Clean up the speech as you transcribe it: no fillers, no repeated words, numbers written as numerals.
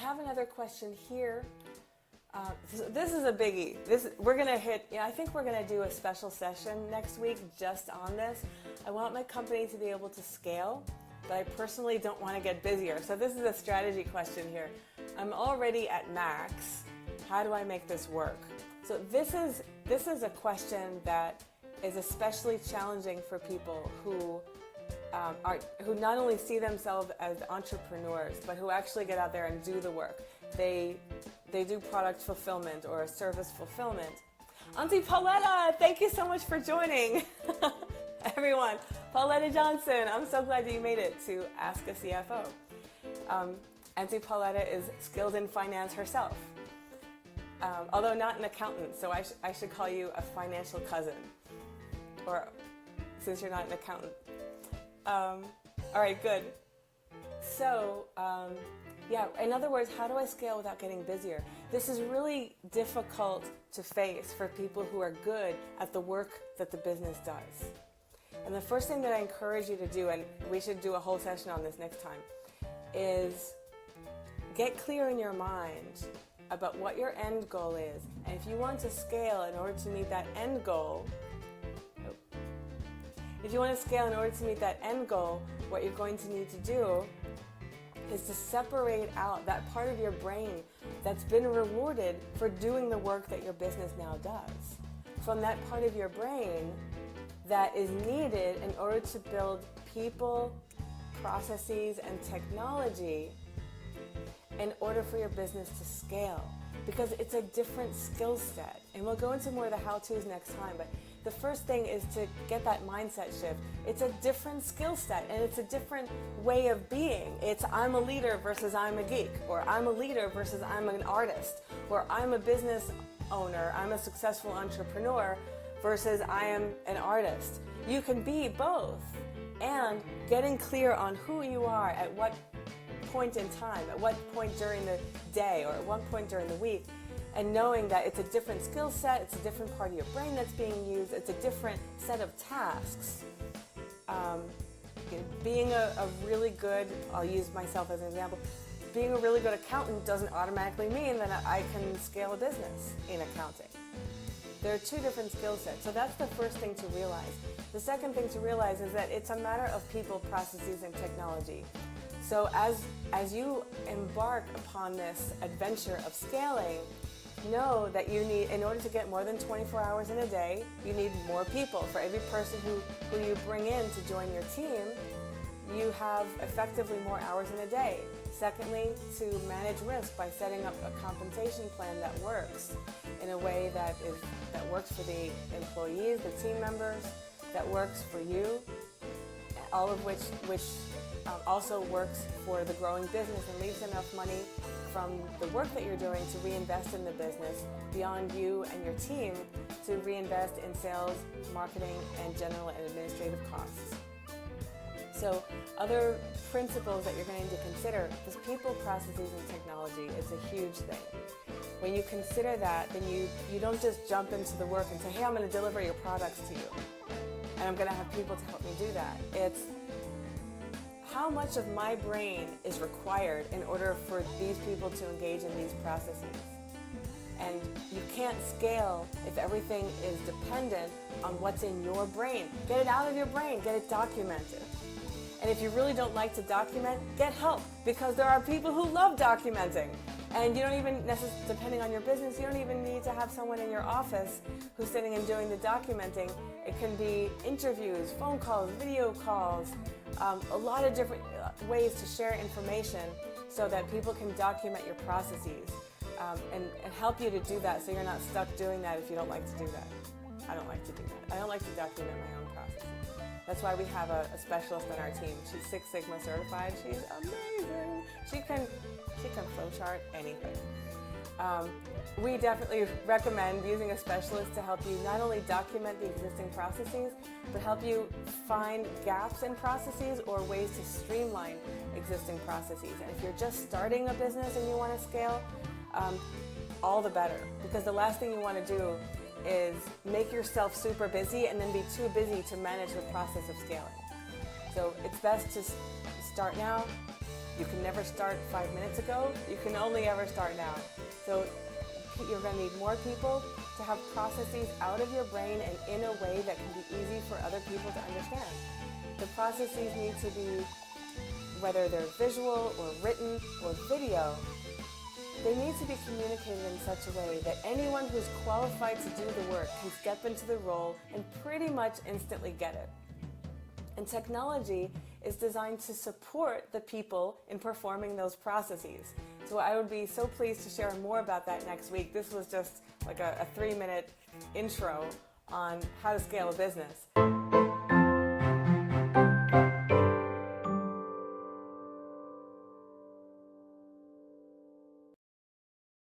have another question here. This is a biggie. We're going to hit, I think we're going to do a special session next week just on this. I want my company to be able to scale, but I personally don't want to get busier. So this is a strategy question here. I'm already at max. How do I make this work? So this is a question that is especially challenging for people who not only see themselves as entrepreneurs, but who actually get out there and do the work. They do product fulfillment or service fulfillment. Auntie Pauletta, thank you so much for joining. Everyone, Pauletta Johnson, I'm so glad that you made it to Ask a CFO. Auntie Pauletta is skilled in finance herself, although not an accountant, so I should call you a financial cousin, or since you're not an accountant. All right, good. So, in other words, how do I scale without getting busier? This is really difficult to face for people who are good at the work that the business does. And the first thing that I encourage you to do, and we should do a whole session on this next time, is get clear in your mind about what your end goal is. And if you want to scale in order to meet that end goal, what you're going to need to do is to separate out that part of your brain that's been rewarded for doing the work that your business now does from that part of your brain that is needed in order to build people, processes, and technology in order for your business to scale. Because it's a different skill set. And we'll go into more of the how-tos next time, but the first thing is to get that mindset shift. It's a different skill set, and it's a different way of being. It's I'm a leader versus I'm a geek, or I'm a leader versus I'm an artist, or I'm a business owner, I'm a successful entrepreneur versus I am an artist. You can be both, and getting clear on who you are at what point in time, at what point during the day, or at what point during the week, and knowing that it's a different skill set, it's a different part of your brain that's being used, it's a different set of tasks. Being a really good, I'll use myself as an example, being a really good accountant doesn't automatically mean that I can scale a business in accounting. There are two different skill sets, so that's the first thing to realize. The second thing to realize is that it's a matter of people, processes, and technology. So as you embark upon this adventure of scaling, know that you need, in order to get more than 24 hours in a day, you need more people. For every person who you bring in to join your team, you have effectively more hours in a day. Secondly, to manage risk by setting up a compensation plan that works in a way that works for the employees, the team members, that works for you, all of which also works for the growing business and leaves enough money from the work that you're doing to reinvest in the business beyond you and your team to reinvest in sales, marketing, and general and administrative costs. So other principles that you're going to consider is people, processes, and technology. It's a huge thing. When you consider that, then you don't just jump into the work and say, hey, I'm going to deliver your products to you, and I'm going to have people to help me do that. It's how much of my brain is required in order for these people to engage in these processes. And you can't scale if everything is dependent on what's in your brain. Get it out of your brain, get it documented. And if you really don't like to document, get help, because there are people who love documenting. And you don't even necessarily, depending on your business, you don't even need to have someone in your office who's sitting and doing the documenting. It can be interviews, phone calls, video calls, a lot of different ways to share information so that people can document your processes and help you to do that, so you're not stuck doing that if you don't like to do that. I don't like to do that. I don't like to document my own processes. That's why we have a specialist on our team. She's Six Sigma certified. She's amazing. She can flowchart anything. We definitely recommend using a specialist to help you not only document the existing processes, but help you find gaps in processes or ways to streamline existing processes. And if you're just starting a business and you want to scale, all the better. Because the last thing you want to do is make yourself super busy and then be too busy to manage the process of scaling. So it's best to start now, You can never start 5 minutes ago. You can only ever start now. So you're going to need more people to have processes out of your brain and in a way that can be easy for other people to understand. The processes need to be, whether they're visual or written or video, they need to be communicated in such a way that anyone who's qualified to do the work can step into the role and pretty much instantly get it. And technology is designed to support the people in performing those processes. So I would be so pleased to share more about that next week. This was just like a 3-minute intro on how to scale a business.